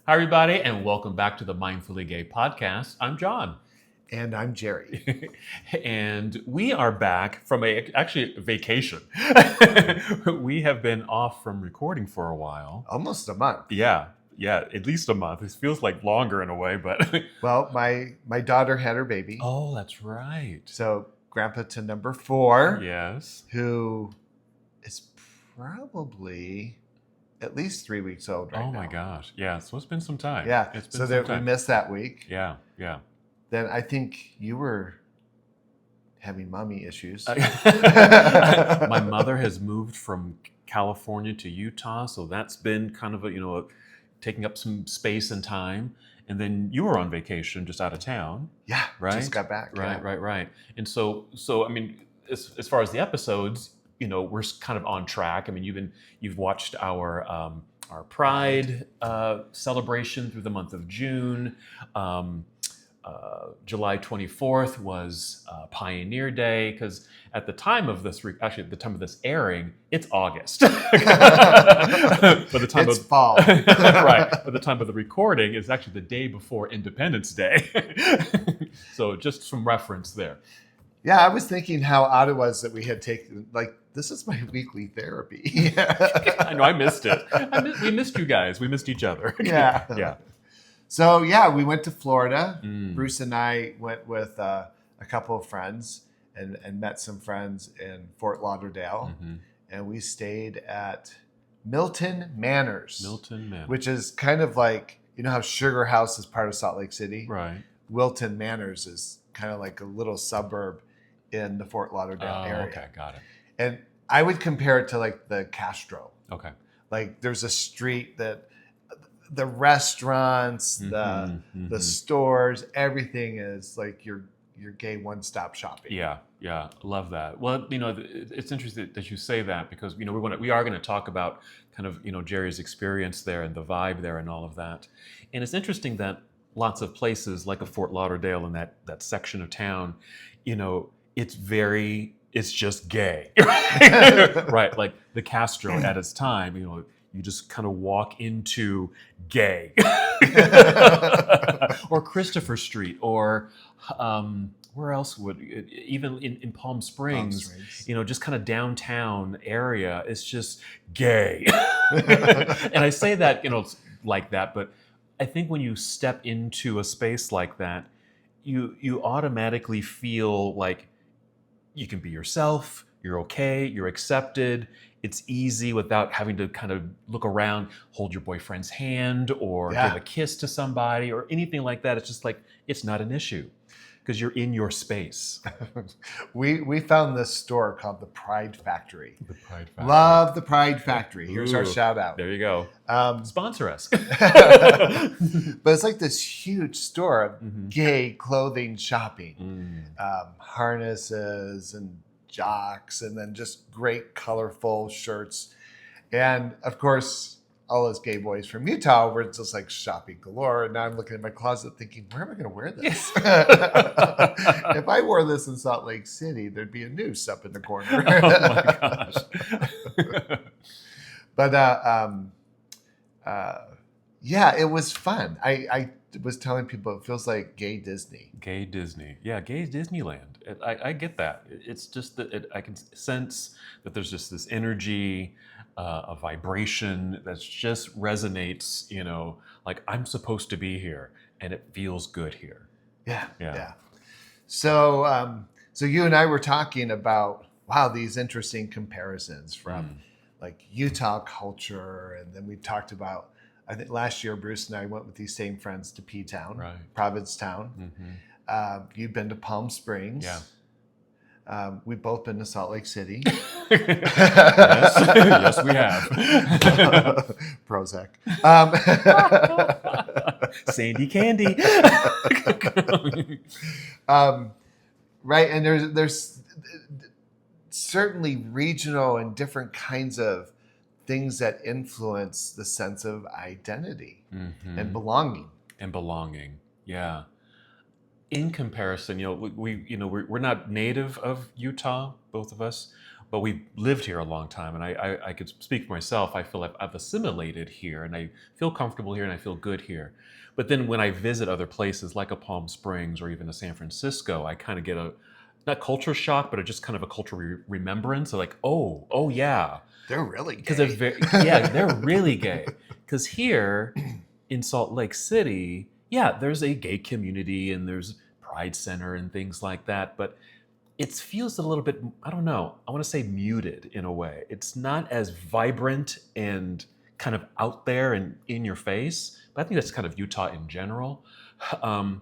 Hi, everybody, and welcome back to the Mindfully Gay podcast. I'm John. And I'm Jerry. And we are back from actually a vacation. We have been off from recording for a while. Almost a month. Yeah, at least a month. It feels like longer in a way, but... Well, my daughter had her baby. Oh, that's right. So grandpa to number 4. Yes. Who is probably at least 3 weeks old right now. Oh my gosh. Yeah, so it's been some time. Yeah, It's been so some we time. missed that week. Yeah. Then I think you were having mommy issues. My mother has moved from California to Utah, so that's been kind of taking up some space and time. And then you were on vacation, just out of town. Yeah, right. Just got back. Right. And so I mean, as far as the episodes, we're kind of on track. I mean, you've watched our Pride celebration through the month of June. July 24th was Pioneer Day, because at the time of this, at the time of this airing, it's August. By the time It's fall. Right. By the time of the recording, it's actually the day before Independence Day. So just some reference there. Yeah, I was thinking how odd it was that we had taken, this is my weekly therapy. I know, I missed it. We missed you guys. We missed each other. Yeah. So, we went to Florida. Mm. Bruce and I went with a couple of friends and met some friends in Fort Lauderdale. Mm-hmm. And we stayed at Wilton Manors. Wilton Manors. Which is kind of like, how Sugar House is part of Salt Lake City? Right. Wilton Manors is kind of like a little suburb in the Fort Lauderdale area. Okay, got it. And I would compare it to like the Castro. Okay. Like there's a street that the restaurants, the stores, everything is like your gay one-stop shopping. Yeah, love that. Well, it's interesting that you say that, because we are going to talk about kind of Jerry's experience there and the vibe there and all of that. And it's interesting that lots of places like a Fort Lauderdale and that section of town, it's just gay, right? Like the Castro at its time, you just kind of walk into gay, or Christopher Street, or where else would even in Palm Springs, just kind of downtown area, it's just gay. And I say that like that, but I think when you step into a space like that, you automatically feel like you can be yourself, you're okay, you're accepted. It's easy without having to kind of look around, hold your boyfriend's hand, or give a kiss to somebody or anything like that. It's just like, it's not an issue because you're in your space. We found this store called the Pride Factory. The Pride Factory. Love the Pride Factory. Here's our shout out. There you go. Sponsor us. But it's like this huge store of gay clothing shopping, harnesses and jocks, and then just great colorful shirts. And of course, all us gay boys from Utah were just like shopping galore. And now I'm looking at my closet thinking, where am I going to wear this? If I wore this in Salt Lake City, there'd be a noose up in the corner. Oh my gosh. But it was fun. I was telling people it feels like gay Disney. Gay Disney. Yeah, gay Disneyland. I get that. It's just that I can sense that there's just this energy, a vibration that just resonates, like I'm supposed to be here and it feels good here. Yeah. So you and I were talking about, these interesting comparisons from like Utah culture. And then we talked about, I think last year, Bruce and I went with these same friends to P-Town, right. Provincetown. Mm-hmm. You've been to Palm Springs. Yeah. We've both been to Salt Lake City. Yes, we have. Prozac. Sandy Candy. Right, and there's certainly regional and different kinds of things that influence the sense of identity and belonging. Yeah. In comparison, we're not native of Utah, both of us. but we lived here a long time, and I could speak for myself. I feel like I've assimilated here, and I feel comfortable here, and I feel good here. But then when I visit other places like a Palm Springs or even a San Francisco, I kind of get a not culture shock, but just kind of a cultural remembrance. So like, oh yeah, They're really gay. because they're really gay. Because here in Salt Lake City, yeah, there's a gay community and there's Pride Center and things like that, but it feels a little bit, I don't know, I want to say muted in a way. It's not as vibrant and kind of out there and in your face, but I think that's kind of Utah in general. But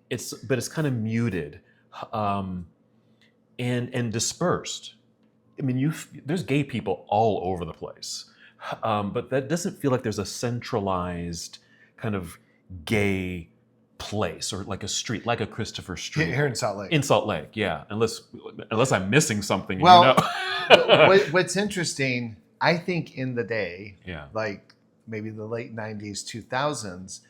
it's kind of muted and dispersed. I mean, there's gay people all over the place, but that doesn't feel like there's a centralized kind of gay place or like a street, like a Christopher Street Here in Salt Lake. In Salt Lake, yeah. Unless I'm missing something. Well, what's interesting, I think in the day, like maybe the late 90s, 2000s,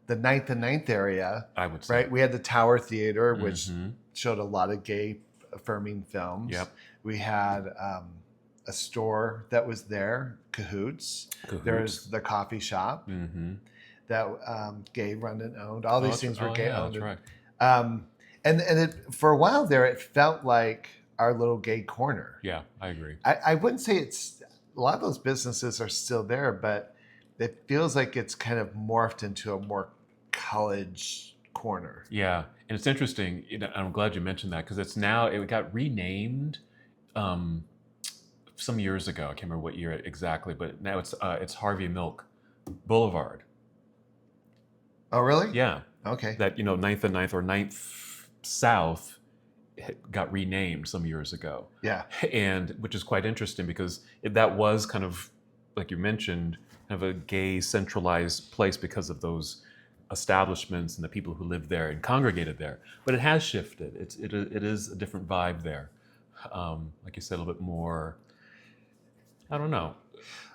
the 9th and 9th area, I would say. Right? We had the Tower Theater, which showed a lot of gay affirming films. Yep. We had a store that was there, Cahoots. There's the coffee shop that gay run and owned. All these things were gay owned. That's right. And for a while there, it felt like our little gay corner. Yeah, I agree. I wouldn't say a lot of those businesses are still there, but it feels like it's kind of morphed into a more college corner. Yeah, and it's interesting. I'm glad you mentioned that because it got renamed some years ago. I can't remember what year exactly, but now it's Harvey Milk Boulevard. Oh, really? Yeah. Okay. That 9th and 9th or 9th South got renamed some years ago. Yeah. And which is quite interesting because that was kind of, like you mentioned, kind of a gay centralized place because of those establishments and the people who lived there and congregated there. But it has shifted. It is a different vibe there. Like you said, a little bit more, I don't know.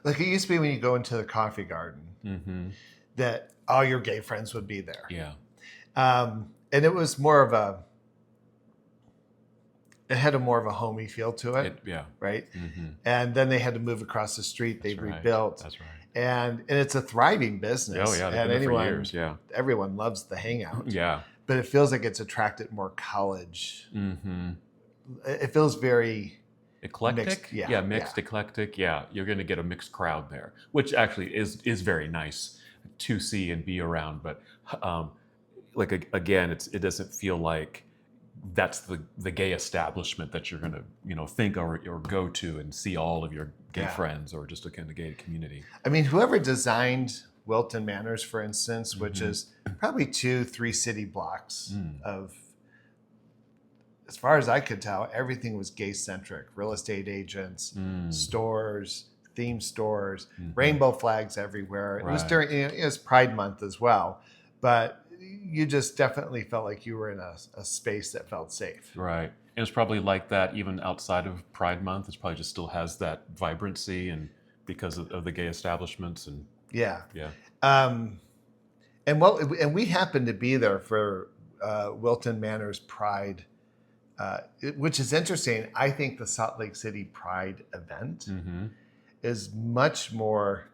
Like it used to be when you go into the coffee garden that all your gay friends would be there. Yeah. And it was more of it had more of a homey feel to it. Right. And then they had to move across the street. They rebuilt. That's right. And it's a thriving business. Oh yeah. And been for years. Yeah. Everyone loves the hangout. Yeah. But it feels like it's attracted more college. It feels very eclectic. Mixed, mixed, eclectic. Yeah. You're going to get a mixed crowd there, which actually is very nice to see and be around. But again, it doesn't feel like that's the gay establishment that you're going to think or go to and see all of your gay friends or just a kind of gay community. I mean, whoever designed Wilton Manors, for instance, which is probably 2-3 city blocks of, as far as I could tell, everything was gay centric. Real estate agents, stores, theme stores, rainbow flags everywhere. Right. It was it was Pride Month as well, but you just definitely felt like you were in a space that felt safe. Right. And it's probably like that even outside of Pride Month. It probably just still has that vibrancy and because of the gay establishments and yeah. And we happened to be there for Wilton Manors Pride, which is interesting. I think the Salt Lake City Pride event is much more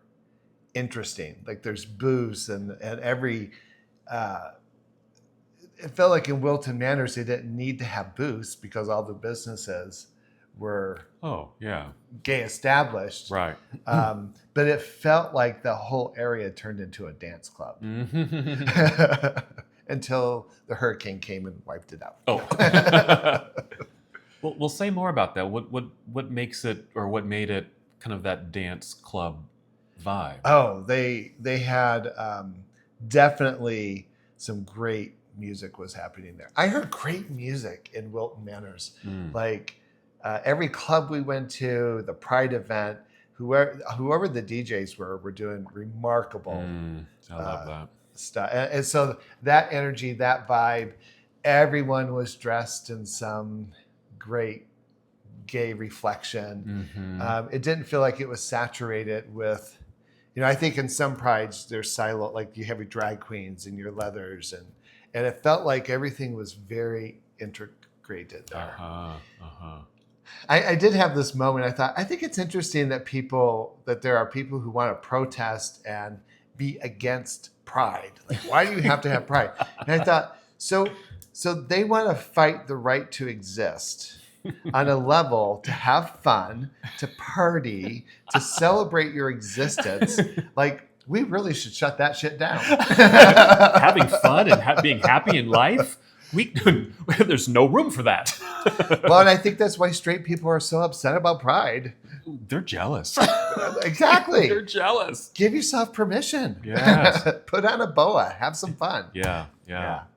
interesting. Like there's booths and every. It felt like in Wilton Manors they didn't need to have booths because all the businesses were gay established. Right. But it felt like the whole area turned into a dance club until the hurricane came and wiped it out. Oh. Well, we'll say more about that. What makes it or what made it kind of that dance club vibe? Oh, they had definitely some great music was happening there. I heard great music in Wilton Manors. Like every club we went to, the Pride event, whoever the DJs were doing remarkable I love that stuff. And so that energy, that vibe, everyone was dressed in some great gay reflection. It didn't feel like it was saturated with, I think in some prides there's silo, like you have your drag queens and your leathers, and it felt like everything was very integrated there. I did have this moment. I think it's interesting that there are people who want to protest and be against pride. Like, why do you have to have pride? And I thought, so they want to fight the right to exist on a level, to have fun, to party, to celebrate your existence. Like, we really should shut that shit down. Having fun and being happy in life, there's no room for that. Well, and I think that's why straight people are so upset about pride. They're jealous. Exactly. They're jealous. Give yourself permission. Yes. Put on a boa. Have some fun. Yeah.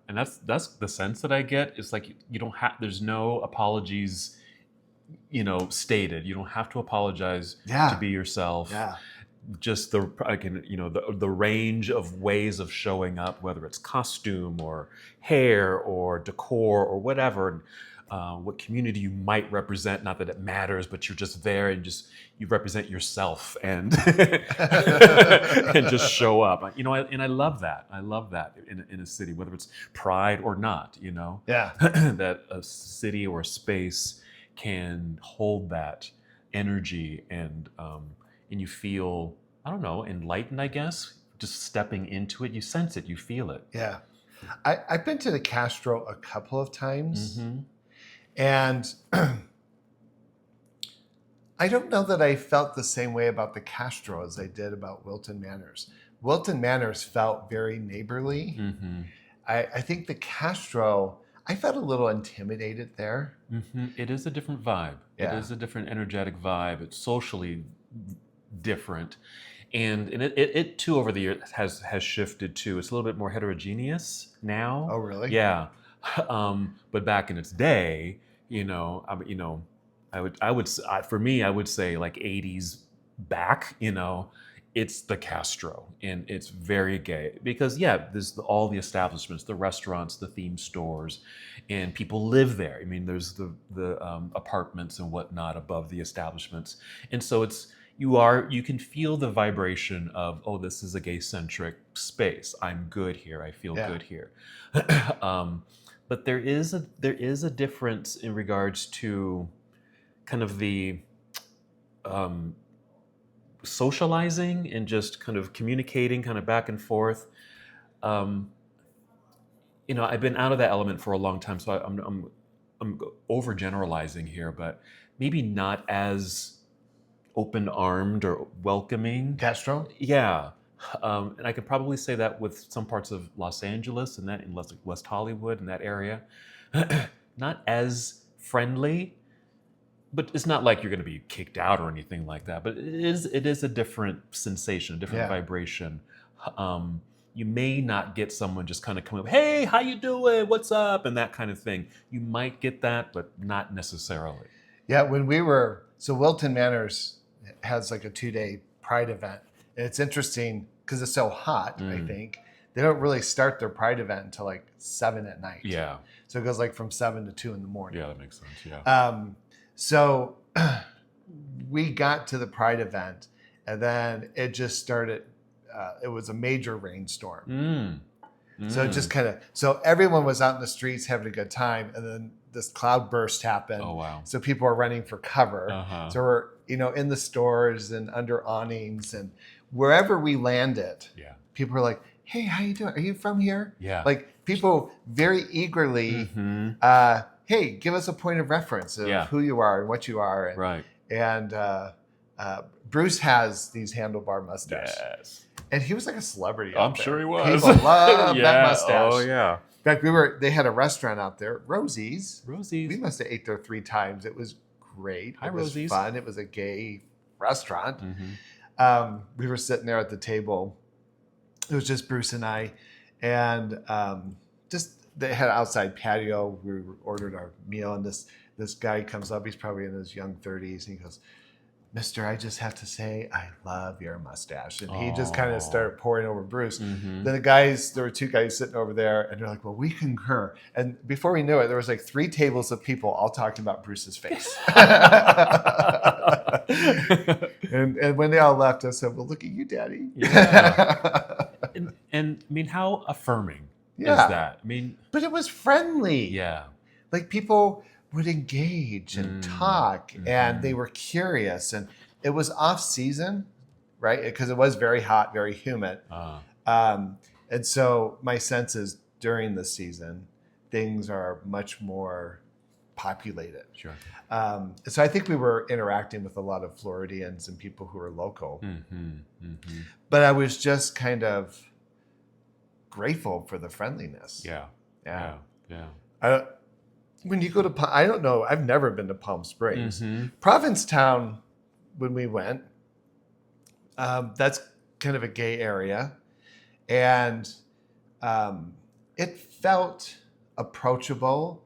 And that's the sense that I get. It's like you don't have. There's no apologies, stated. You don't have to apologize to be yourself. Yeah. Just the range of ways of showing up, whether it's costume or hair or decor or whatever, what community you might represent. Not that it matters, but you're just there and you represent yourself and and just show up. And I love that. I love that in a city, whether it's pride or not. Yeah. That a city or a space can hold that energy and you feel, I don't know, enlightened, I guess, just stepping into it. You sense it, you feel it. Yeah. I've been to the Castro a couple of times, and I don't know that I felt the same way about the Castro as I did about Wilton Manors. Wilton Manors felt very neighborly. I think the Castro, I felt a little intimidated there. It is a different vibe. Yeah. It is a different energetic vibe. It's socially different, and it too over the years has shifted too. It's a little bit more heterogeneous now. Oh, really? Yeah. But back in its day, I would say like 80s back, it's the Castro, and it's very gay because there's all the establishments, the restaurants, the theme stores, and people live there. I mean, there's the apartments and whatnot above the establishments, and so you can feel the vibration of, oh, this is a gay-centric space. I'm good here. I feel good here. But there is a difference in regards to kind of the socializing and just kind of communicating kind of back and forth. I've been out of that element for a long time, so I'm overgeneralizing here, but maybe not as open-armed or welcoming. Castro? Yeah. And I could probably say that with some parts of Los Angeles and in West Hollywood and that area. Not as friendly, but it's not like you're going to be kicked out or anything like that. But it is a different sensation, a different vibration. You may not get someone just kind of coming up, hey, how you doing? What's up? And that kind of thing. You might get that, but not necessarily. Yeah, so Wilton Manors has like a 2-day Pride event. And it's interesting because it's so hot, I think. They don't really start their Pride event until like 7 at night. Yeah. So it goes like from 7 to 2 in the morning. Yeah, that makes sense. Yeah. So we got to the Pride event, and then it just started. It was a major rainstorm. So it just so everyone was out in the streets having a good time, and then this cloud burst happened. Oh, wow. So people are running for cover. So we're in the stores and under awnings, and wherever we landed, people were like, hey, how you doing? Are you from here? Yeah. Like people very eagerly, hey, give us a point of reference of who you are and what you are. And, right. And Bruce has these handlebar mustaches. Yes. And he was like a celebrity. I'm sure he was. People love that mustache. Oh, yeah. In fact, they had a restaurant out there, Rosie's. We must have ate there 3 times. It was great. Hi, it was Rosie's. Fun. It was a gay restaurant. We were sitting there at the table. It was just Bruce and I. And they had an outside patio. We ordered our meal, and this guy comes up. He's probably in his young 30s, and he goes, Mister, I just have to say, I love your mustache. And he just kind of started pouring over Bruce. Then there were 2 guys sitting over there, and they're like, well, we concur. And before we knew it, there was like 3 tables of people all talking about Bruce's face. and when they all left, I said, well, look at you, Daddy. Yeah. and I mean, how affirming is that? I mean, but it was friendly. Yeah. like people would engage and talk, and they were curious, and it was off season, right? Because it was very hot, very humid. And so my sense is during the season, things are much more populated. Sure. So I think we were interacting with a lot of Floridians and people who are local. But I was just kind of grateful for the friendliness. Yeah. When you go to, I don't know, I've never been to Palm Springs. Provincetown, when we went, that's kind of a gay area. And it felt approachable.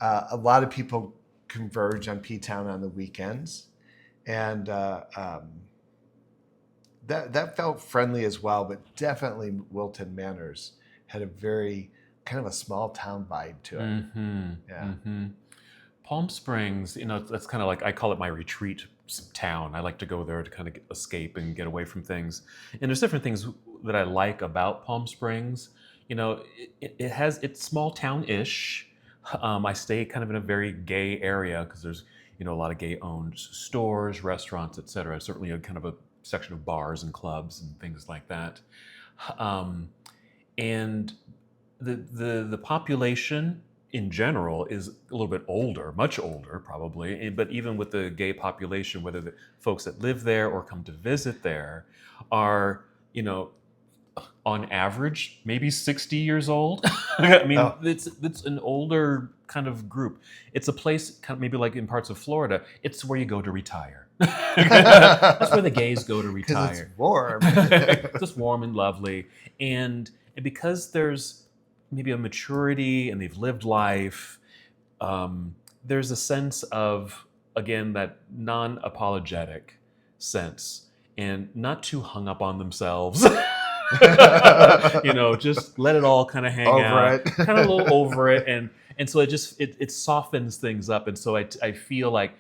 A lot of people converge on P-Town on the weekends. And that felt friendly as well, but definitely Wilton Manors had a very kind of a small town vibe to it. Palm Springs, that's kind of like, I call it my retreat town. I like to go there to kind of escape and get away from things. And there's different things that I like about Palm Springs. It's small town-ish. I stay kind of in a very gay area because there's, a lot of gay-owned stores, restaurants, etc. Certainly a kind of a section of bars and clubs and things like that. And the population in general is a little bit older, much older probably. But even with the gay population, whether the folks that live there or come to visit there are, on average, maybe 60 years old. I mean, it's an older kind of group. It's a place, kind of maybe like in parts of Florida, it's where you go to retire. That's where the gays go to retire. Because it's warm. It's just warm and lovely. And because there's maybe a maturity and they've lived life, there's a sense of, again, that non-apologetic sense and not too hung up on themselves. Just let it all kind of hang out, kind of a little over it, and so it softens things up, and so I feel like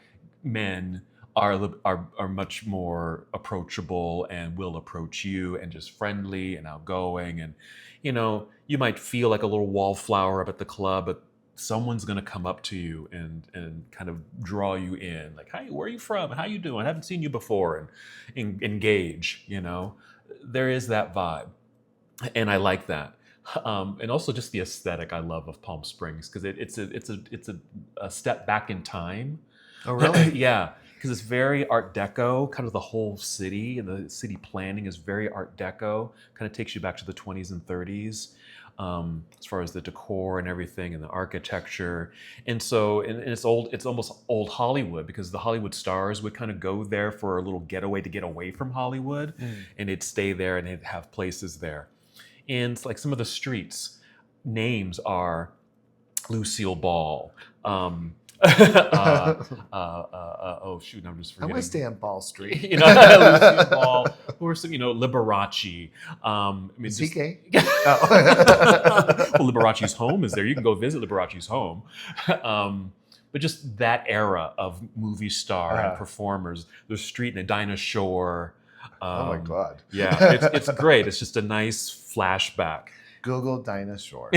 men are much more approachable and will approach you and just friendly and outgoing, and you might feel like a little wallflower up at the club, but someone's going to come up to you and kind of draw you in, like, "Hi, where are you from? How you doing? I haven't seen you before," and engage. There is that vibe, and I like that, and also just the aesthetic I love of Palm Springs because it's a step back in time. Oh, really? Yeah, because it's very Art Deco. Kind of the whole city and the city planning is very Art Deco. Kind of takes you back to the 20s and 30s. As far as the decor and everything and the architecture. And so, and it's almost old Hollywood because the Hollywood stars would kind of go there for a little getaway to get away from Hollywood and they'd stay there and they'd have places there. And it's like some of the streets names are Lucille Ball. Oh shoot, I'm just forgetting. I want to stay on Ball Street. Lucille Ball, or some, Liberace. Is he gay? Well, Liberace's home is there. You can go visit Liberace's home. But just that era of movie star and performers, the street and Dinah Shore. Oh my God. Yeah, it's great. It's just a nice flashback. Google Dinah Shore.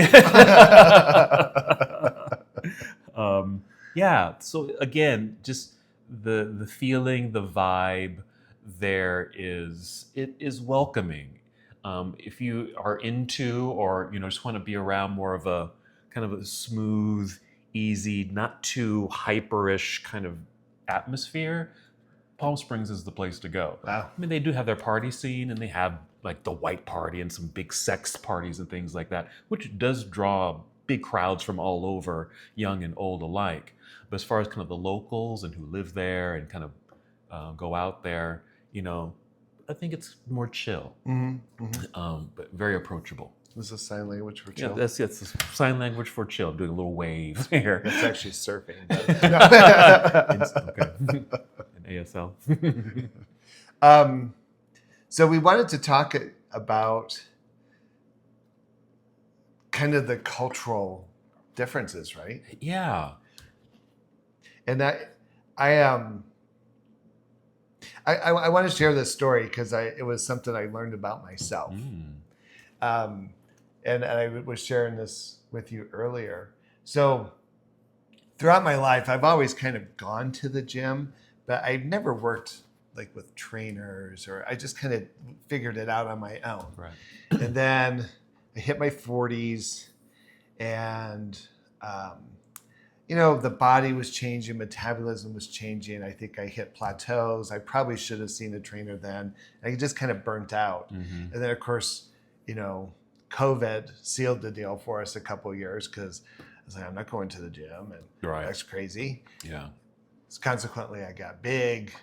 Yeah. So again, just the feeling, the vibe there is welcoming. If you are into or just want to be around more of a kind of a smooth, easy, not too hyperish kind of atmosphere, Palm Springs is the place to go. Wow. I mean, they do have their party scene and they have like the white party and some big sex parties and things like that, which does draw big crowds from all over, young and old alike. But as far as kind of the locals and who live there and kind of go out there, I think it's more chill, but very approachable. Is this sign language for chill? Yeah, that's sign language for chill. I'm doing a little wave here. It's actually surfing. Okay. In ASL. So we wanted to talk about kind of the cultural differences, right? Yeah. And I want to share this story because it was something I learned about myself. And I was sharing this with you earlier. So throughout my life, I've always kind of gone to the gym, but I've never worked like with trainers, or I just kind of figured it out on my own. Right. And then I hit my 40s, and the body was changing, metabolism was changing. I think I hit plateaus. I probably should have seen a trainer then. I just kind of burnt out. Mm-hmm. And then, of course, COVID sealed the deal for us a couple of years, because I was like, I'm not going to the gym, and that's crazy. Yeah. So consequently, I got big.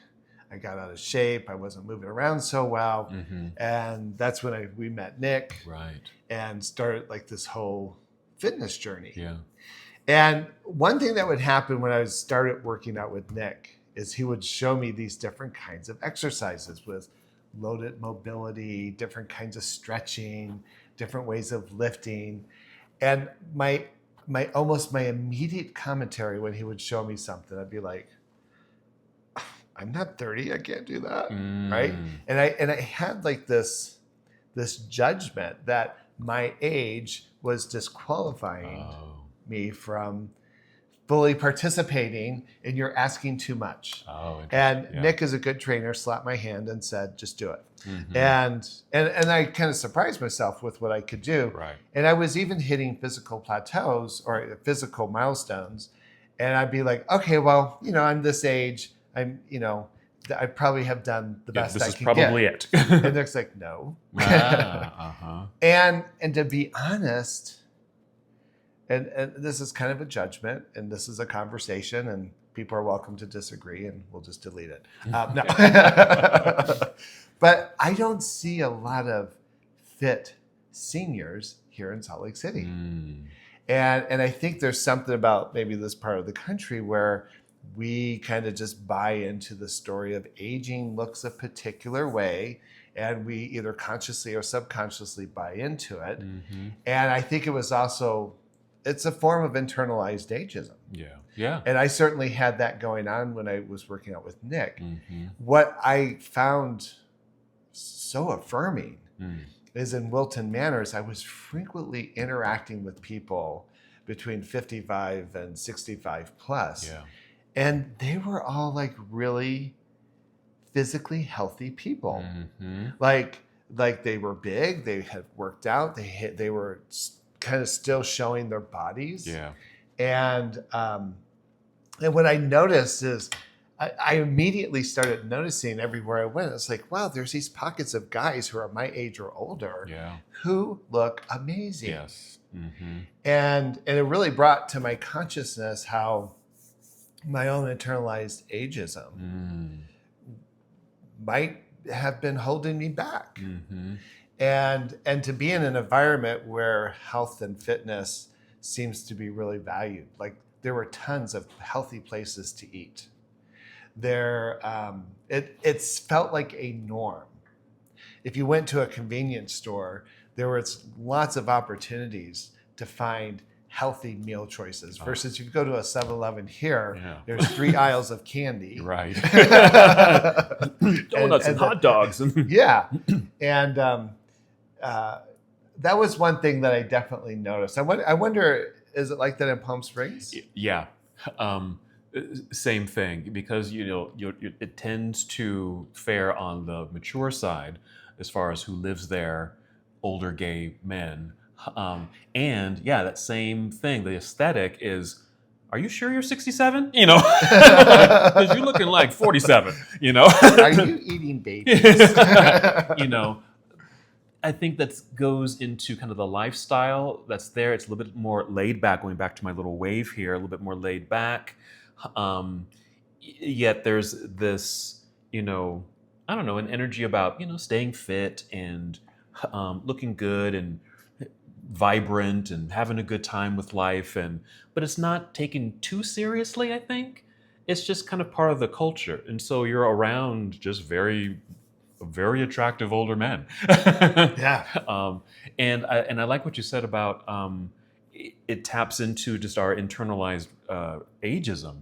I got out of shape. I wasn't moving around so well. Mm-hmm. And that's when we met Nick. Right. And started like this whole fitness journey. Yeah. And one thing that would happen when I started working out with Nick is he would show me these different kinds of exercises with loaded mobility, different kinds of stretching, different ways of lifting. And my immediate commentary when he would show me something, I'd be like, I'm not 30, I can't do that. Right? And I had like this judgment that my age was disqualifying me from fully participating, and you're asking too much. And Nick is a good trainer, slapped my hand and said, just do it. Mm-hmm. And I kind of surprised myself with what I could do. Right. And I was even hitting physical plateaus or physical milestones. And I'd be like, okay, well, I'm this age. I probably have done the best I can get. This is probably it. And Nick's like, no. And to be honest, and this is kind of a judgment, and this is a conversation, and people are welcome to disagree, and we'll just delete it. No. But I don't see a lot of fit seniors here in Salt Lake City. And I think there's something about maybe this part of the country where we kind of just buy into the story of aging looks a particular way, and we either consciously or subconsciously buy into it. Mm-hmm. And I think it's a form of internalized ageism. Yeah. And I certainly had that going on when I was working out with Nick. Mm-hmm. What I found so affirming is in Wilton Manors, I was frequently interacting with people between 55 and 65 plus. Yeah. And they were all like really physically healthy people. Mm-hmm. Like they were big, they had worked out, they were kind of still showing their bodies. Yeah. And what I noticed is I immediately started noticing everywhere I went. It's like, wow, there's these pockets of guys who are my age or older who look amazing. Yes. Mm-hmm. And it really brought to my consciousness how my own internalized ageism might have been holding me back. Mm-hmm. And to be in an environment where health and fitness seems to be really valued. Like there were tons of healthy places to eat. It's felt like a norm. If you went to a convenience store, there was lots of opportunities to find healthy meal choices versus if you go to a 7-Eleven here, there's 3 aisles of candy. Right. Donuts and hot dogs. Yeah. And that was one thing that I definitely noticed. I wonder, is it like that in Palm Springs? Yeah. Same thing, because it tends to fare on the mature side as far as who lives there, older gay men. And that same thing, the aesthetic is, are you sure you're 67? Because you're looking like 47, Are you eating babies? I think that goes into kind of the lifestyle that's there. It's a little bit more laid back, going back to my little wave here, a little bit more laid back. Yet there's this, an energy about, staying fit and looking good and vibrant and having a good time with life, but it's not taken too seriously. I think it's just kind of part of the culture, and so you're around just very, very attractive older men. And I like what you said about it taps into just our internalized ageism,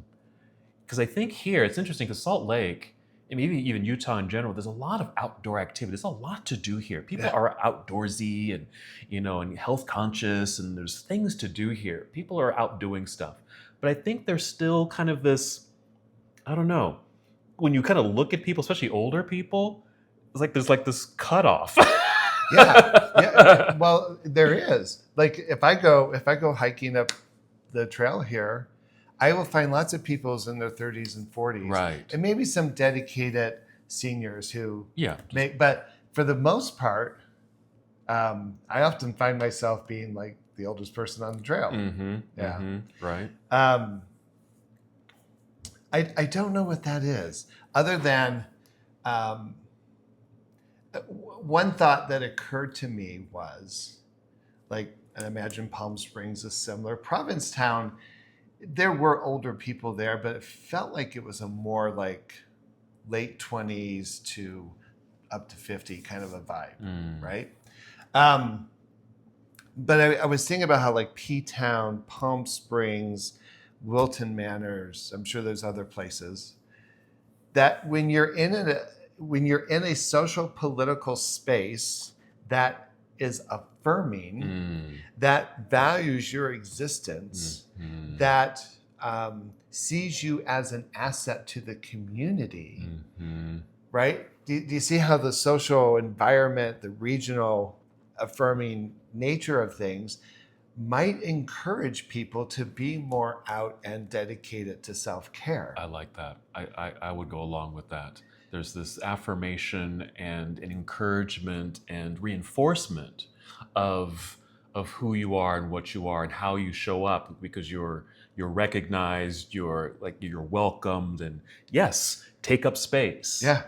because I think here it's interesting because Salt Lake, and maybe even Utah in general, there's a lot of outdoor activity. There's a lot to do here. People are outdoorsy and, and health conscious, and there's things to do here. People are out doing stuff. But I think there's still kind of this, I don't know, when you kind of look at people, especially older people, it's like there's like this cutoff. Yeah. Well, there is. Like if I go hiking up the trail here, I will find lots of people in their 30s and 40s, Right. and maybe some dedicated seniors who Yeah. But for the most part, I often find myself being like the oldest person on the trail. Right. I don't know what that is, other than one thought that occurred to me was, like, I imagine Palm Springs is similar. Provincetown, there were older people there, but it felt like it was a more like late 20s to up to 50 kind of a vibe, right? But I was thinking about how like P-Town, Palm Springs, Wilton Manors, I'm sure there's other places, that when you're in a social political space that is affirming, that values your existence, that sees you as an asset to the community, right? Do you see how the social environment, the regional affirming nature of things might encourage people to be more out and dedicated to self-care? I like that. I would go along with that. There's this affirmation and an encouragement and reinforcement of who you are and what you are and how you show up, because you're recognized, you're welcomed, and yes, take up space. Yeah.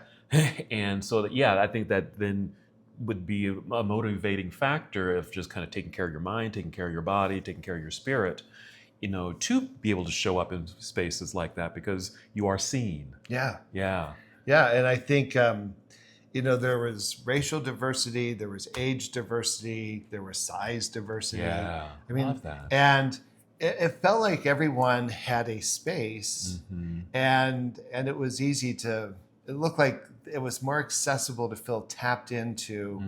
And so I think that then would be a motivating factor of just kind of taking care of your mind, taking care of your body, taking care of your spirit, to be able to show up in spaces like that because you are seen. Yeah. Yeah. Yeah. And I think, there was racial diversity, there was age diversity, there was size diversity. Yeah. I love that. And it felt like everyone had a space, and it was easy to, it looked like it was more accessible to feel tapped into.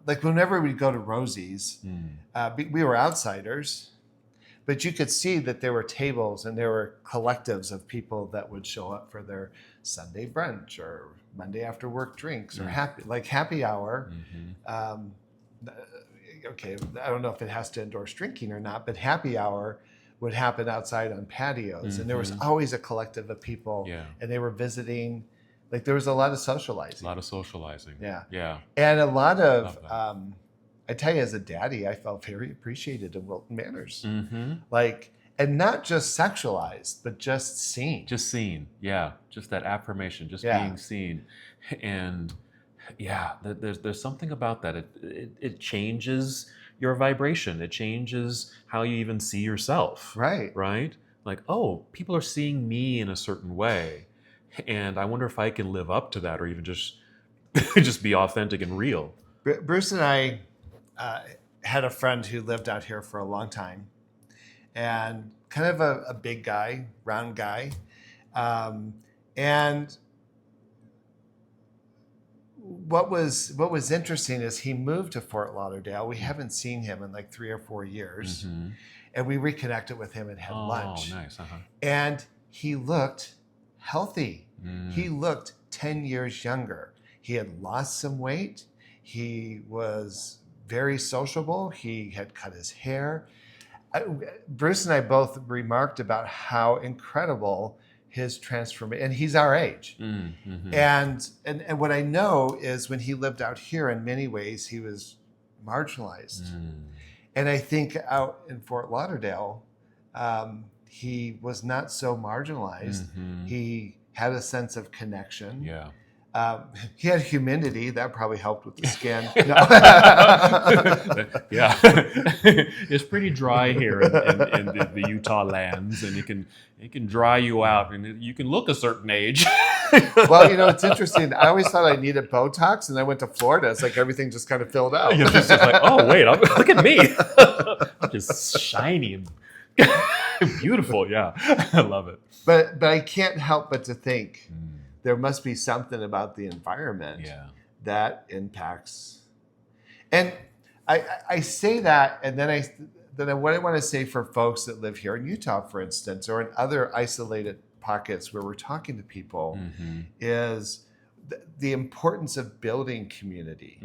Like whenever we go to Rosie's, we were outsiders, but you could see that there were tables and there were collectives of people that would show up for their Sunday brunch or Monday after work drinks or happy hour. Okay, I don't know if it has to endorse drinking or not, but happy hour would happen outside on patios, and there was always a collective of people, and they were visiting. Like there was a lot of socializing. Yeah. And a lot of, I tell you, as a daddy, I felt very appreciated in Wilton Manors. Like, and not just sexualized, but just seen. Just seen. Yeah. Just that affirmation, just being seen. And there's something about that. It changes your vibration. It changes how you even see yourself. Right. Right? Like, oh, people are seeing me in a certain way. And I wonder if I can live up to that, or even just just be authentic and real. Bruce and I had a friend who lived out here for a long time, and kind of a big guy, round guy. And what was interesting is he moved to Fort Lauderdale. We haven't seen him in like 3 or 4 years. And we reconnected with him and had lunch. Oh, nice. And he looked healthy. He looked 10 years younger. He had lost some weight. He was very sociable. He had cut his hair. Bruce and I both remarked about how incredible his transformation, and he's our age. And what I know is when he lived out here, in many ways, he was marginalized. And I think out in Fort Lauderdale, he was not so marginalized. He had a sense of connection. Yeah. He had humidity. That probably helped with the skin. Yeah. It's pretty dry here in the Utah lands, and it can dry you out, and you can look a certain age. Well, it's interesting. I always thought I needed Botox, and I went to Florida. It's like everything just kind of filled out. It's just like, oh, wait, look at me. I'm just shiny and beautiful. Yeah. I love it. But I can't help but to think there must be something about the environment that impacts. And I say that, and then what I want to say for folks that live here in Utah, for instance, or in other isolated pockets where we're talking to people, is the importance of building community.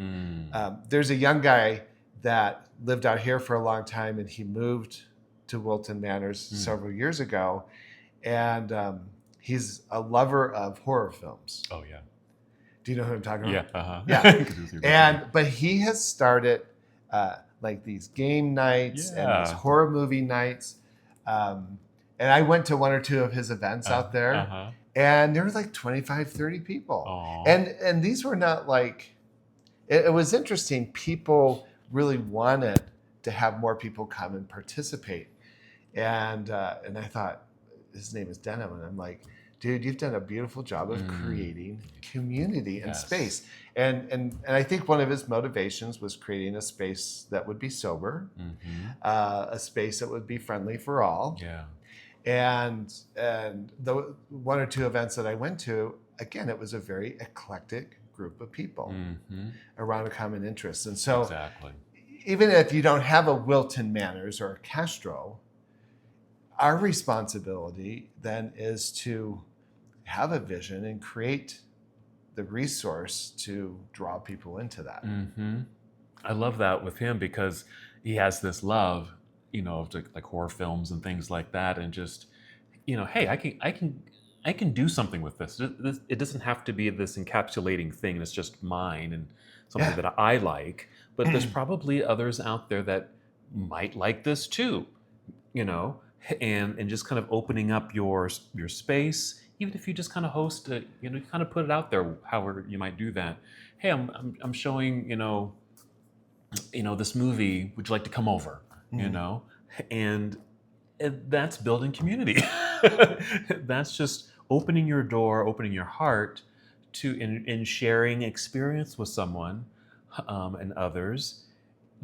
There's a young guy that lived out here for a long time, and he moved to Wilton Manors several years ago, and he's a lover of horror films. Oh yeah. Do you know who I'm talking about? Yeah. Yeah. But he has started like these game nights and these horror movie nights. And I went to one or two of his events out there, and there was like 25, 30 people. Aww. And these were not like, it was interesting. People really wanted to have more people come and participate. And I thought, his name is Denham, and I'm like, dude, you've done a beautiful job of creating community and space. And I think one of his motivations was creating a space that would be sober, a space that would be friendly for all. Yeah. And the one or two events that I went to, again, it was a very eclectic group of people around a common interest. And so even if you don't have a Wilton Manors or a Castro, our responsibility then is to have a vision and create the resource to draw people into that. I love that with him because he has this love, of like horror films and things like that, and just, hey, I can do something with this. It doesn't have to be this encapsulating thing. It's just mine and something that I like. But there's probably others out there that might like this too, and just kind of opening up your space. Even if you just kind of host it, kind of put it out there, however you might do that. Hey, I'm showing, this movie. Would you like to come over? And that's building community. That's just opening your door, opening your heart to in sharing experience with someone and others.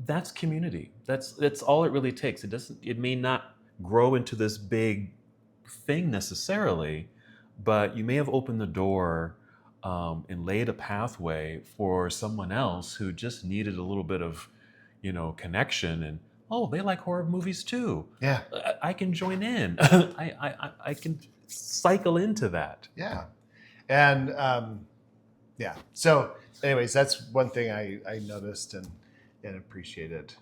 That's community. That's all it really takes. It may not grow into this big thing necessarily, but you may have opened the door and laid a pathway for someone else who just needed a little bit of, connection. And they like horror movies too. Yeah, I can join in. I can cycle into that. Yeah, and So, anyways, that's one thing I noticed and appreciated.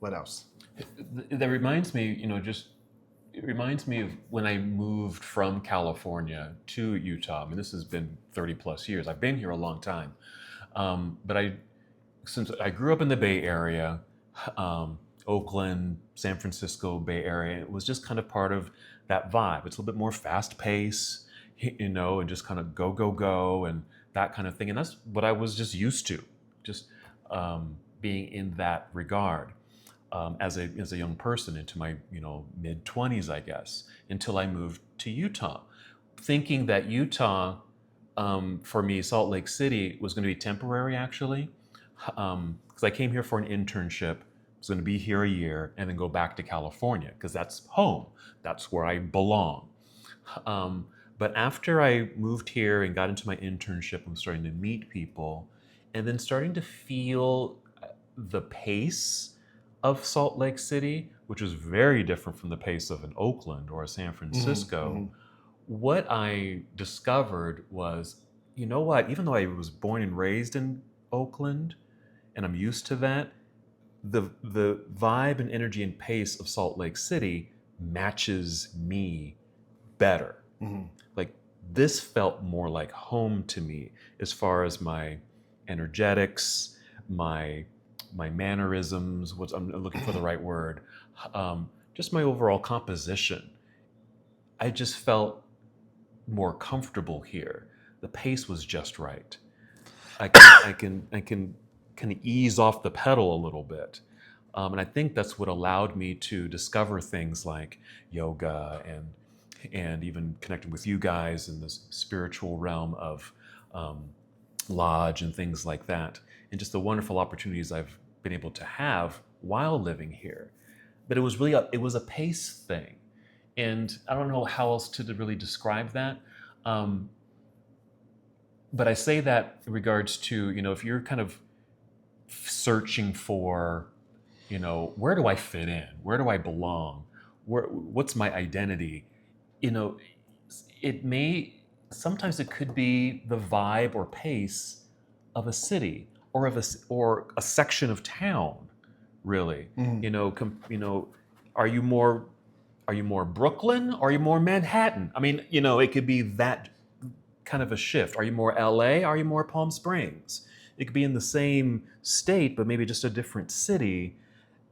What else? That reminds me, it reminds me of when I moved from California to Utah. I mean, this has been 30 plus years. I've been here a long time. But since I grew up in the Bay Area, Oakland, San Francisco Bay Area, it was just kind of part of that vibe. It's a little bit more fast paced, and just kind of go, and that kind of thing. And that's what I was just used to, just being in that regard. As a young person into my mid 20s, I guess, until I moved to Utah, thinking that Utah, for me, Salt Lake City was going to be temporary actually, because I came here for an internship. I was going to be here a year and then go back to California because that's home. That's where I belong. But after I moved here and got into my internship, I'm starting to meet people, and then starting to feel the pace of Salt Lake City, which was very different from the pace of an Oakland or a San Francisco. What I discovered was, what? Even though I was born and raised in Oakland, and I'm used to that, the vibe and energy and pace of Salt Lake City matches me better. Like, this felt more like home to me as far as my energetics, my mannerisms, I'm looking for the right word, just my overall composition. I just felt more comfortable here. The pace was just right. I can kind of ease off the pedal a little bit. And I think that's what allowed me to discover things like yoga and even connecting with you guys in this spiritual realm of lodge and things like that. And just the wonderful opportunities I've been able to have while living here. But it was really it was a pace thing. And I don't know how else to really describe that. But I say that in regards to, if you're kind of searching for where do I fit in? Where do I belong? What's my identity? Sometimes it could be the vibe or pace of a city or or a section of town, really. Are you more Brooklyn? Or are you more Manhattan? I mean, it could be that kind of a shift. Are you more LA? Are you more Palm Springs? It could be in the same state, but maybe just a different city.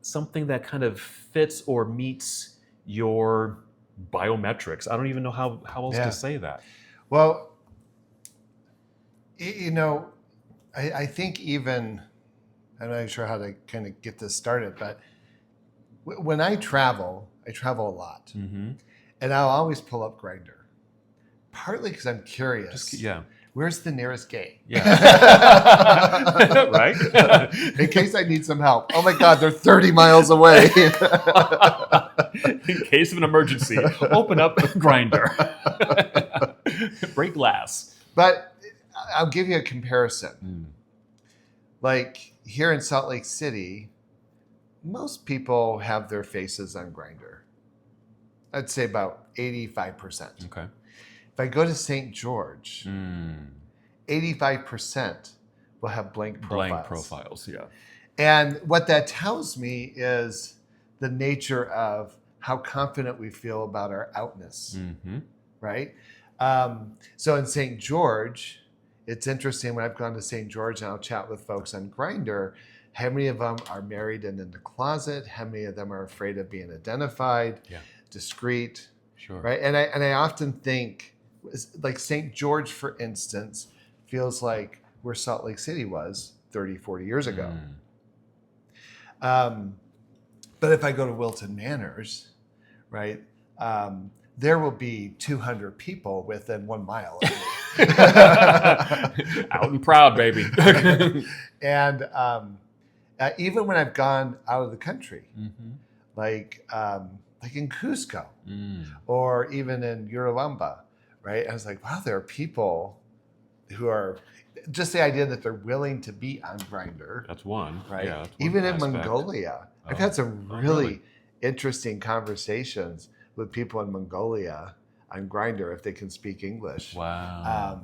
Something that kind of fits or meets your biometrics. I don't even know how else to say that. Well, I think even, I'm not sure how to kind of get this started, but when I travel a lot. Mm-hmm. And I'll always pull up Grindr. Partly because I'm curious. Where's the nearest gay? Yeah. Right? In case I need some help. Oh my God, they're 30 miles away. In case of an emergency, open up Grindr. Break glass. But I'll give you a comparison. Like here in Salt Lake City, most people have their faces on Grindr. I'd say about 85%. Okay. If I go to St. George, 85% will have blank profiles. Blank profiles, yeah. And what that tells me is the nature of how confident we feel about our outness, right? So in St. George, it's interesting when I've gone to St. George and I'll chat with folks on Grindr, how many of them are married and in the closet? How many of them are afraid of being identified, discreet, right? And I often think, like St. George, for instance, feels like where Salt Lake City was 30, 40 years ago. But if I go to Wilton Manors, right, there will be 200 people within 1 mile of me. Out and proud, baby. And even when I've gone out of the country, like in Cusco or even in Urubamba, right? I was like, wow, there are people who are just the idea that they're willing to be on Grindr. That's one, right? Yeah, even in Mongolia, I've had some really interesting conversations with people in Mongolia on Grindr if they can speak English. Wow.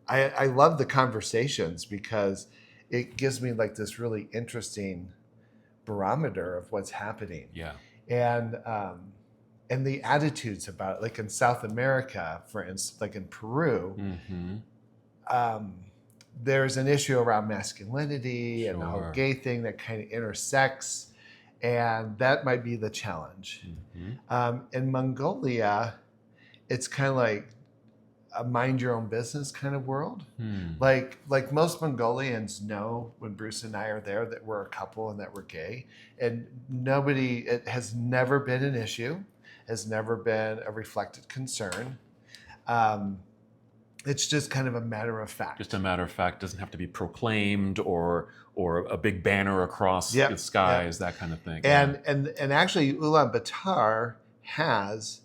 I love the conversations because it gives me like this really interesting barometer of what's happening. Yeah. And the attitudes about it, like in South America, for instance, like in Peru, there's an issue around masculinity and the whole gay thing that kind of intersects, and that might be the challenge. In Mongolia, it's kind of like a mind your own business kind of world. Like most Mongolians know when Bruce and I are there that we're a couple and that we're gay, and it has never been an issue, has never been a reflected concern. It's just kind of a matter of fact. Just a matter of fact. Doesn't have to be proclaimed or a big banner across the skies, that kind of thing. And actually, Ulaanbaatar has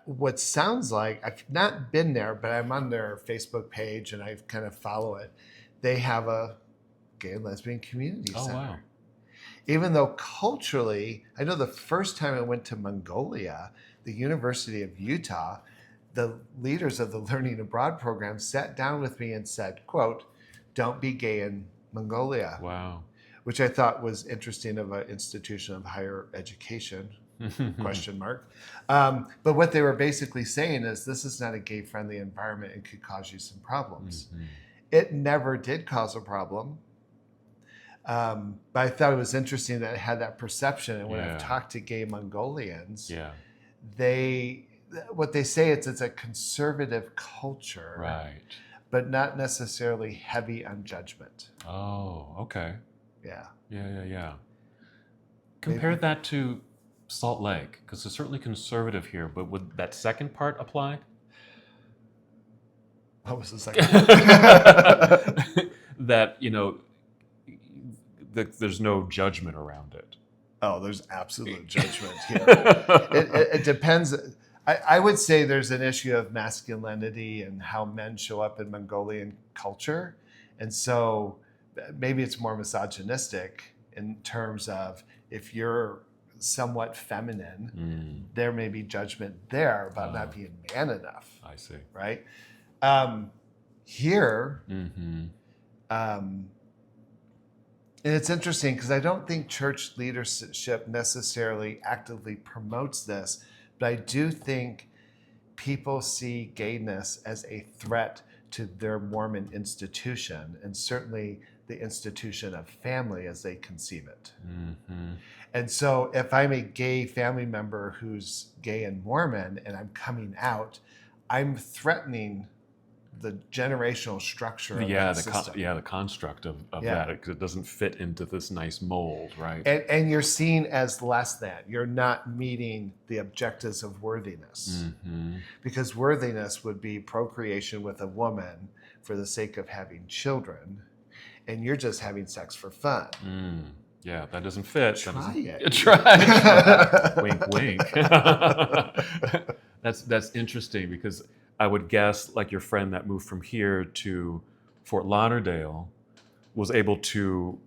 what sounds like, I've not been there, but I'm on their Facebook page and I kind of follow it. They have a gay and lesbian community center. Wow. Even though culturally, I know the first time I went to Mongolia, the University of Utah, the leaders of the Learning Abroad program sat down with me and said, quote, "Don't be gay in Mongolia." Wow. Which I thought was interesting of an institution of higher education, question mark. But what they were basically saying is this is not a gay-friendly environment and could cause you some problems. It never did cause a problem. But I thought it was interesting that it had that perception. And when I've talked to gay Mongolians, what they say it's a conservative culture, right? But not necessarily heavy on judgment. Oh, okay. Yeah. Compare that to Salt Lake, because it's certainly conservative here, but would that second part apply? What was the second part? That, there's no judgment around it. Oh, there's absolute judgment here. It depends. I would say there's an issue of masculinity and how men show up in Mongolian culture. And so maybe it's more misogynistic in terms of if you're somewhat feminine, there may be judgment there about not being man enough. I see. Right? Here, and it's interesting because I don't think church leadership necessarily actively promotes this, but I do think people see gayness as a threat to their Mormon institution, and certainly the institution of family as they conceive it. And so if I'm a gay family member who's gay and Mormon and I'm coming out, I'm threatening the generational structure of that system. The construct of that, because it doesn't fit into this nice mold, right? And you're seen as less than. You're not meeting the objectives of worthiness. Because worthiness would be procreation with a woman for the sake of having children, and you're just having sex for fun. Yeah, that doesn't fit. Try it. Try. Wink, wink. That's interesting, because I would guess, like your friend that moved from here to Fort Lauderdale was able to...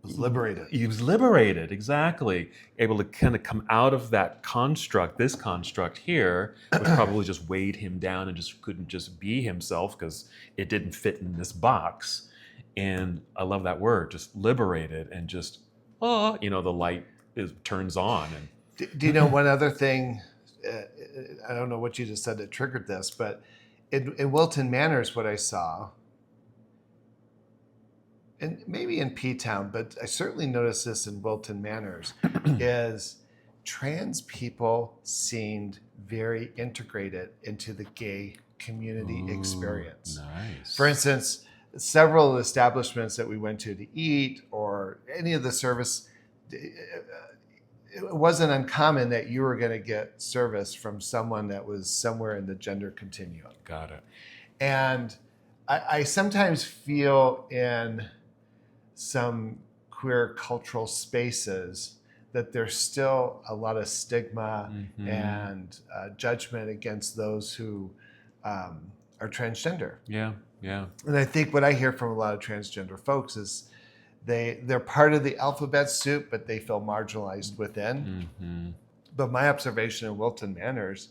liberated. He was liberated, exactly. Able to kind of come out of that construct, this construct here, which probably just weighed him down and just couldn't just be himself because it didn't fit in this box. And I love that word, just liberated, and just, the light turns on. And Do you know one other thing? I don't know what you just said that triggered this, but in Wilton Manors, what I saw, and maybe in P-Town, but I certainly noticed this in Wilton Manors, is trans people seemed very integrated into the gay community experience. Nice. For instance, several establishments that we went to eat or any of the service, it wasn't uncommon that you were going to get service from someone that was somewhere in the gender continuum. Got it. And I sometimes feel in some queer cultural spaces that there's still a lot of stigma and judgment against those who are transgender. Yeah, yeah. And I think what I hear from a lot of transgender folks is they're part of the alphabet soup, but they feel marginalized within. But my observation in Wilton Manors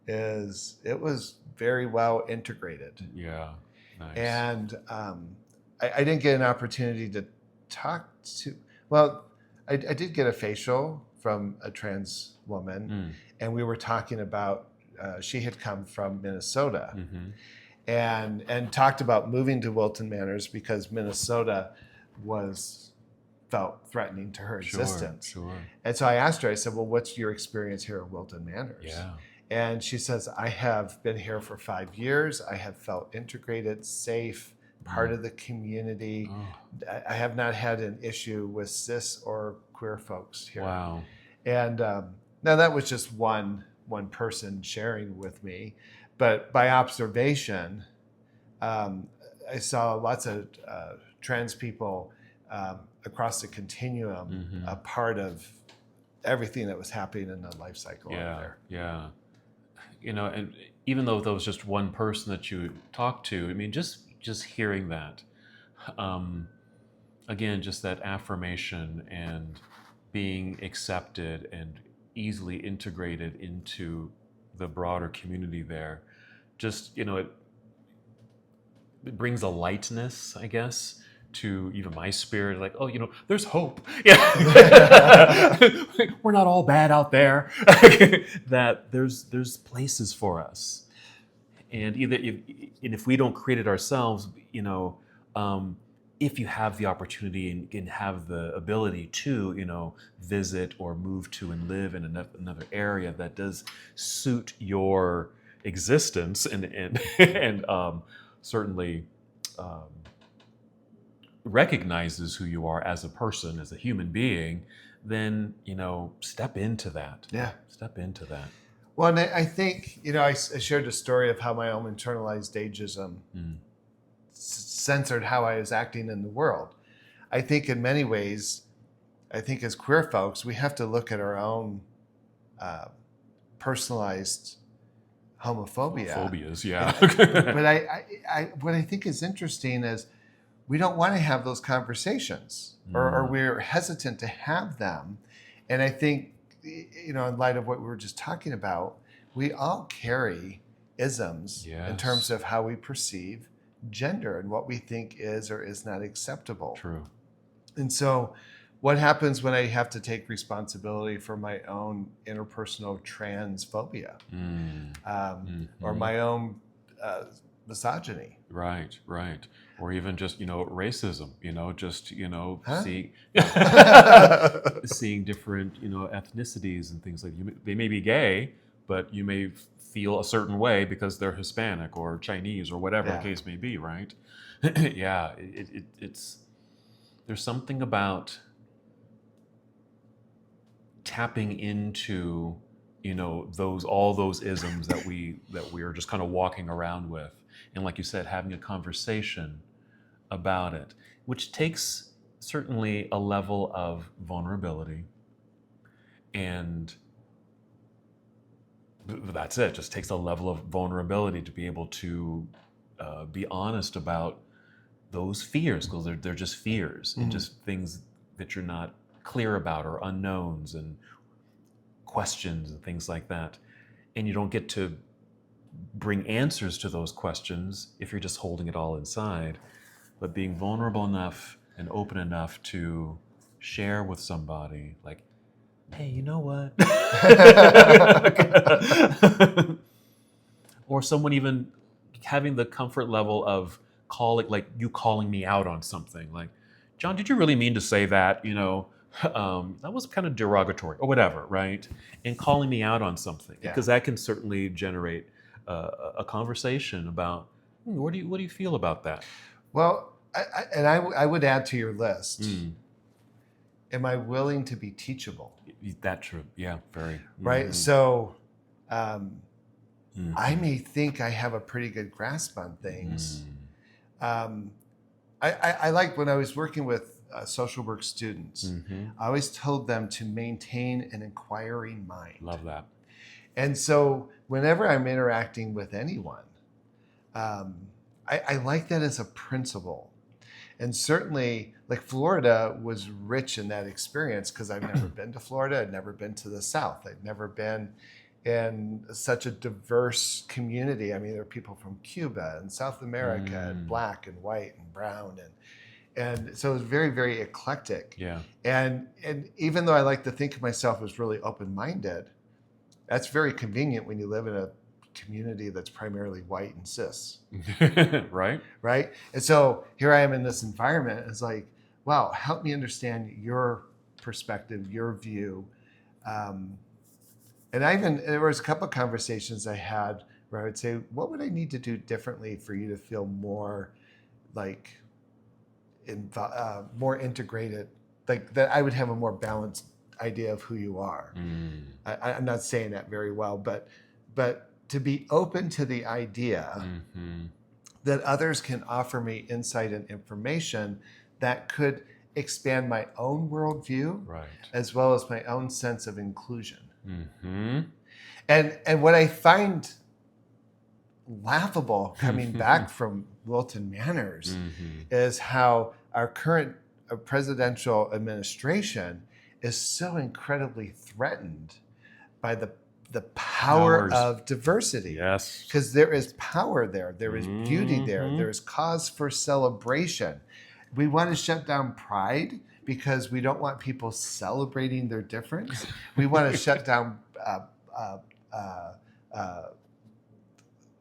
is it was very well integrated. Yeah, nice. And I didn't get an opportunity to talk to, well, I did get a facial from a trans woman, and we were talking about, she had come from Minnesota and talked about moving to Wilton Manors because Minnesota felt threatening to her existence. Sure. And so I asked her, I said, well, what's your experience here at Wilton Manors? Yeah. And she says, I have been here for 5 years. I have felt integrated, safe, part of the community. I have not had an issue with cis or queer folks here. Wow. And now that was just one person sharing with me. But by observation, I saw lots of trans people across the continuum, a part of everything that was happening in the life cycle out there. Yeah. And even though there was just one person that you talked to, I mean, just hearing that, again, just that affirmation and being accepted and easily integrated into the broader community there, just, it brings a lightness, I guess, to even my spirit, like, there's hope. Yeah. We're not all bad out there. That there's places for us. And if we don't create it ourselves, if you have the opportunity and have the ability to, visit or move to and live in another area that does suit your existence and certainly recognizes who you are as a person, as a human being, then, step into that. Yeah. Step into that. Well, and I think, I shared a story of how my own internalized ageism censored how I was acting in the world. I think in many ways, as queer folks, we have to look at our own personalized homophobia. Phobias, yeah. But what I think is interesting is we don't want to have those conversations, or we're hesitant to have them. And I think, in light of what we were just talking about, we all carry isms in terms of how we perceive gender and what we think is or is not acceptable. True. And so what happens when I have to take responsibility for my own interpersonal transphobia or my own misogyny? Right. Or even just, racism, seeing different, ethnicities and things like they may be gay, but you may feel a certain way because they're Hispanic or Chinese or whatever the case may be, right? Yeah, it's there's something about tapping into, all those isms that we are just kind of walking around with, and like you said, having a conversation about it, which takes certainly a level of vulnerability, and that's it. Just takes a level of vulnerability to be able to be honest about those fears, because they're just fears and just things that you're not clear about, or unknowns and questions and things like that. And you don't get to bring answers to those questions if you're just holding it all inside. But being vulnerable enough and open enough to share with somebody, like, hey, you know what? Or someone even having the comfort level of calling me out on something. Like, John, did you really mean to say that? That was kind of derogatory or whatever, right? And calling me out on something, because that can certainly generate a conversation about, what do you feel about that? Well, I would add to your list. Am I willing to be teachable? That's true. Yeah, very. Right. So I may think I have a pretty good grasp on things. I like when I was working with social work students, I always told them to maintain an inquiring mind. Love that. And so whenever I'm interacting with anyone, I like that as a principle. And certainly, like, Florida was rich in that experience, because I've never been to Florida. I'd never been to the South. I'd never been in such a diverse community. I mean, there are people from Cuba and South America, and black and white and brown, and so it was very, very eclectic. Yeah. And even though I like to think of myself as really open-minded, that's very convenient when you live in a community that's primarily white and cis. Right. And so here I am in this environment. It's like, wow, help me understand your perspective, your view. And there was a couple of conversations I had where I would say, what would I need to do differently for you to feel more like more integrated, like that I would have a more balanced idea of who you are. I'm not saying that very well, but to be open to the idea that others can offer me insight and information that could expand my own worldview, as well as my own sense of inclusion. And what I find laughable coming back from Wilton Manors is how our current presidential administration is so incredibly threatened by the power of diversity. Yes. Because there is power there. There is beauty there. There is cause for celebration. We want to shut down pride because we don't want people celebrating their difference. We want to shut down, what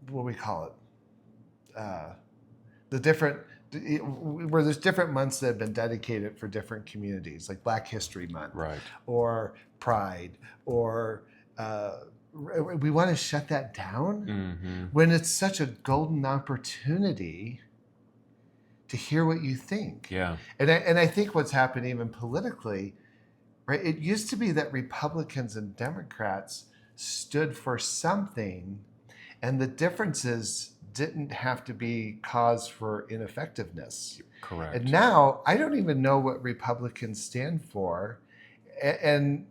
do we call it? The different, where there's different months that have been dedicated for different communities, like Black History Month, or Pride, or we want to shut that down when it's such a golden opportunity to hear what you think. Yeah. And I think what's happened even politically, right? It used to be that Republicans and Democrats stood for something, and the differences didn't have to be cause for ineffectiveness. Correct. And now I don't even know what Republicans stand for. And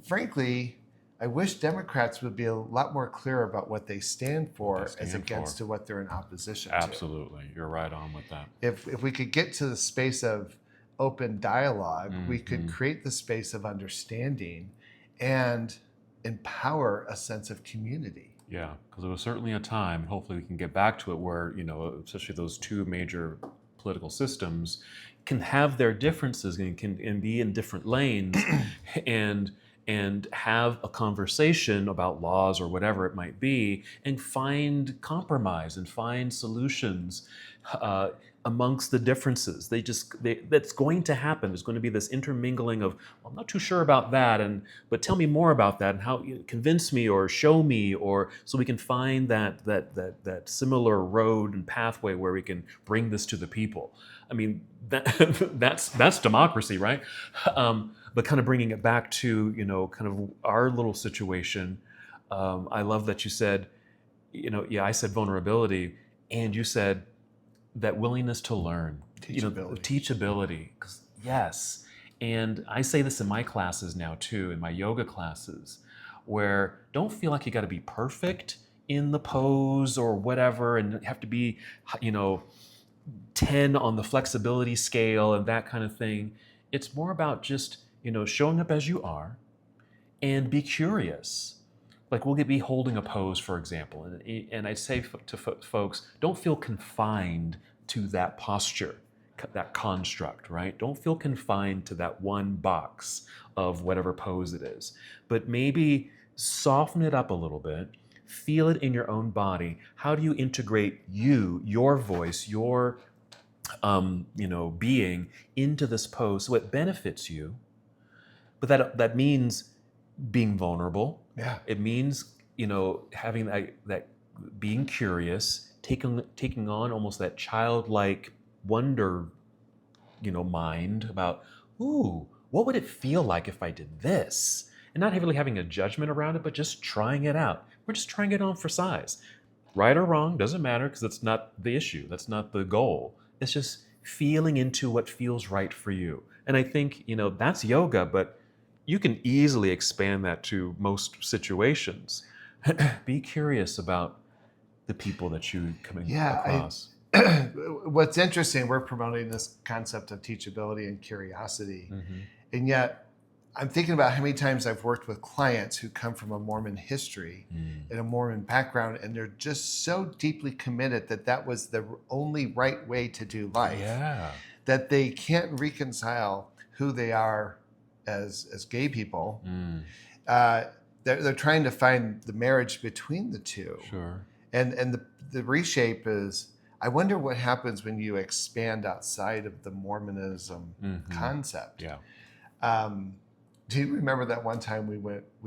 frankly, I wish Democrats would be a lot more clear about what they stand for as against to what they're in opposition to. Absolutely. You're right on with that. If we could get to the space of open dialogue, we could create the space of understanding and empower a sense of community. Yeah, because there was certainly a time, and hopefully we can get back to it, where, especially those two major political systems can have their differences and can be in different lanes and have a conversation about laws or whatever it might be, and find compromise and find solutions amongst the differences. That's going to happen. There's going to be this intermingling of, well, I'm not too sure about that, but tell me more about that, and how, convince me or show me, or so we can find that similar road and pathway where we can bring this to the people. I mean, that's democracy, right? But kind of bringing it back to, kind of our little situation. I love that you said, I said vulnerability, and you said that willingness to learn, teachability. Yes. And I say this in my classes now too, in my yoga classes, where don't feel like you got to be perfect in the pose or whatever, and have to be, 10 on the flexibility scale and that kind of thing. It's more about just, showing up as you are and be curious. Like we'll be holding a pose, for example, and I say to folks, don't feel confined to that posture, that construct, right? Don't feel confined to that one box of whatever pose it is, but maybe soften it up a little bit, feel it in your own body. How do you integrate your voice, your being into this pose so it benefits you? But that means being vulnerable. Yeah. It means, having that being curious, taking on almost that childlike wonder, mind about, ooh, what would it feel like if I did this? And not really having a judgment around it, but just trying it out. We're just trying it on for size. Right or wrong, doesn't matter, because that's not the issue. That's not the goal. It's just feeling into what feels right for you. And I think, that's yoga, but you can easily expand that to most situations. Be curious about the people that you come across. What's interesting, we're promoting this concept of teachability and curiosity. And yet I'm thinking about how many times I've worked with clients who come from a Mormon history and a Mormon background, and they're just so deeply committed that was the only right way to do life, that they can't reconcile who they are as gay people. They're trying to find the marriage between the two. Sure. And the reshape is, I wonder what happens when you expand outside of the Mormonism concept. Yeah. Do you remember that one time we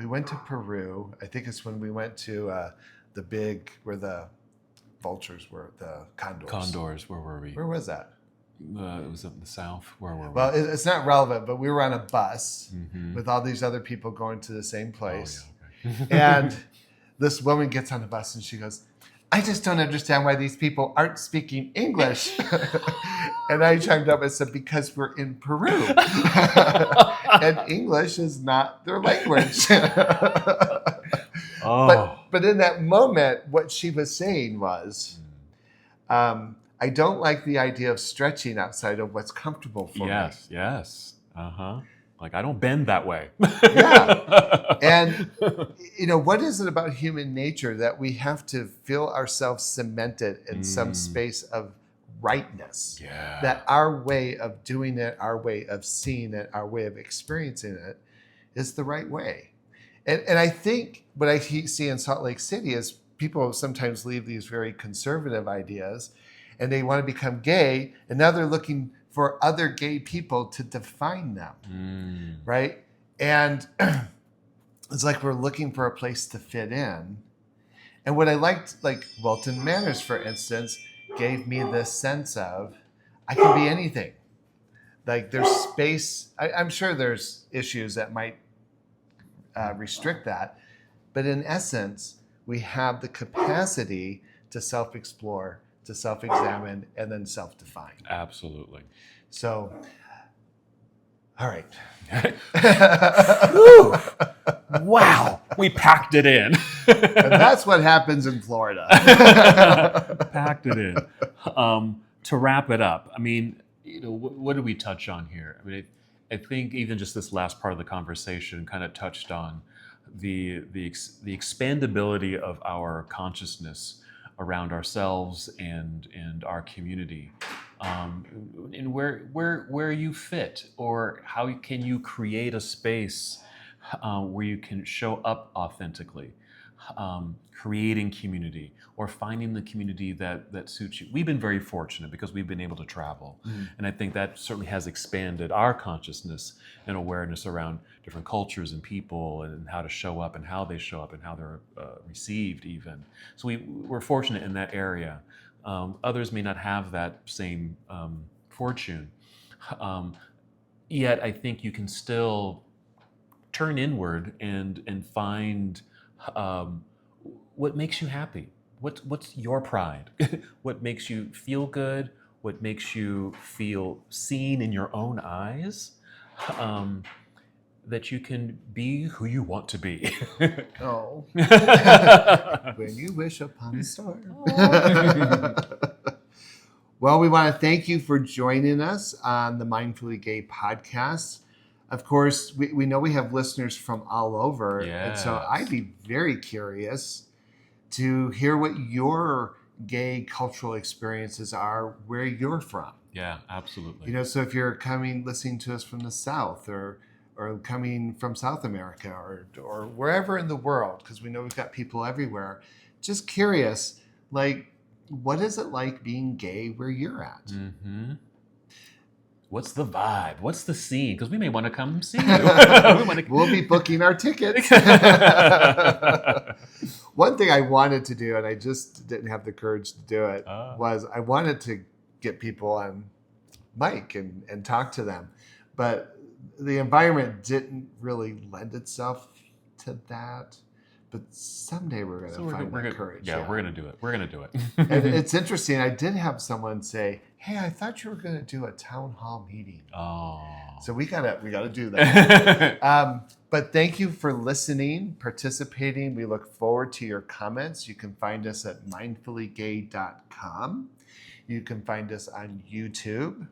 went to Peru? I think it's when we went to where the vultures were, the condors. Condors, where were we? Where was that? It was up in the south. Where were we? Well, it's not relevant, but we were on a bus with all these other people going to the same place. Oh, yeah, okay. And this woman gets on the bus and she goes, I just don't understand why these people aren't speaking English. And I chimed up and said, because we're in Peru. And English is not their language. But in that moment, what she was saying was, I don't like the idea of stretching outside of what's comfortable for me. Yes. Like, I don't bend that way. Yeah. And, what is it about human nature that we have to feel ourselves cemented in some space of rightness? Yeah. That our way of doing it, our way of seeing it, our way of experiencing it is the right way. And I think what I see in Salt Lake City is people sometimes leave these very conservative ideas and they want to become gay, and now they're looking for other gay people to define them, right? And it's like we're looking for a place to fit in. And what I liked, like Wilton Manors, for instance, gave me this sense of, I can be anything. Like there's space. I'm sure there's issues that might restrict that. But in essence, we have the capacity to self-explore, to self-examine, and then self-define. Absolutely. So, all right. Wow, we packed it in. And that's what happens in Florida. Packed it in. To wrap it up, I mean, what did we touch on here? I mean, I think even just this last part of the conversation kind of touched on the expandability of our consciousness around ourselves and our community, and where you fit, or how can you create a space where you can show up authentically, creating community or finding the community that suits you. We've been very fortunate because we've been able to travel. And I think that certainly has expanded our consciousness and awareness around different cultures and people and how to show up and how they show up and how they're received even. So we're fortunate in that area. Others may not have that same fortune. Yet I think you can still turn inward and find what makes you happy. What's your pride? What makes you feel good? What makes you feel seen in your own eyes? That you can be who you want to be. Oh. When you wish upon a star. Well, we want to thank you for joining us on the Mindfully Gay podcast. Of course, we know we have listeners from all over. Yes. And so I'd be very curious to hear what your gay cultural experiences are, where you're from. Yeah, absolutely. So if you're listening to us from the South or coming from South America or wherever in the world, because we know we've got people everywhere, just curious, what is it like being gay where you're at? Mm-hmm. What's the vibe? What's the scene? Because we may want to come see you. We'll be booking our tickets. One thing I wanted to do, and I just didn't have the courage to do it, was I wanted to get people on mic and talk to them. But the environment didn't really lend itself to that. But someday we're going to find that courage. Yeah, we're going to do it. We're going to do it. And it's interesting. I did have someone say, "Hey, I thought you were going to do a town hall meeting." Oh. So we gotta do that. But thank you for listening, participating. We look forward to your comments. You can find us at mindfullygay.com. You can find us on YouTube,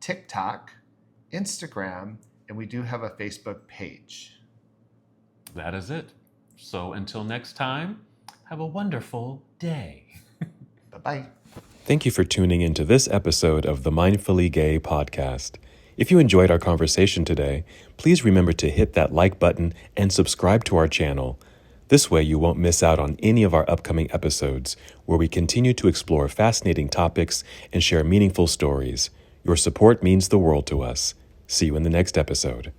TikTok, Instagram, and we do have a Facebook page. That is it. So until next time, have a wonderful day. Bye-bye. Thank you for tuning into this episode of the Mindfully Gay podcast. If you enjoyed our conversation today, please remember to hit that like button and subscribe to our channel. This way you won't miss out on any of our upcoming episodes where we continue to explore fascinating topics and share meaningful stories. Your support means the world to us. See you in the next episode.